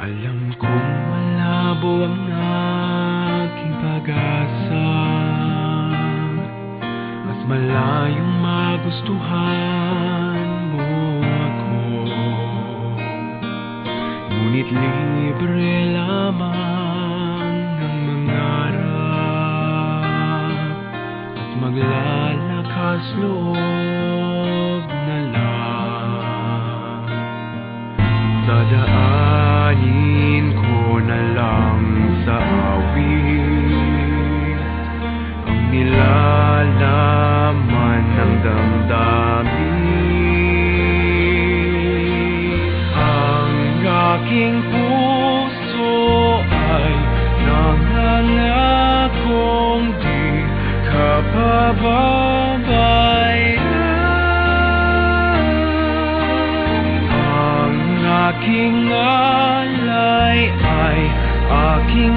Alam kong malabo ang aking pag-asa, at malayong magustuhan mo ako. Ngunit libre lamang ng mangarap, at maglalakas loob na lang. Dadaanin ko na lang sa awit ang nilalaman ng damdamin. Ang aking puso ay nangangakong di ka pababayaan. Ang aking alay ay aking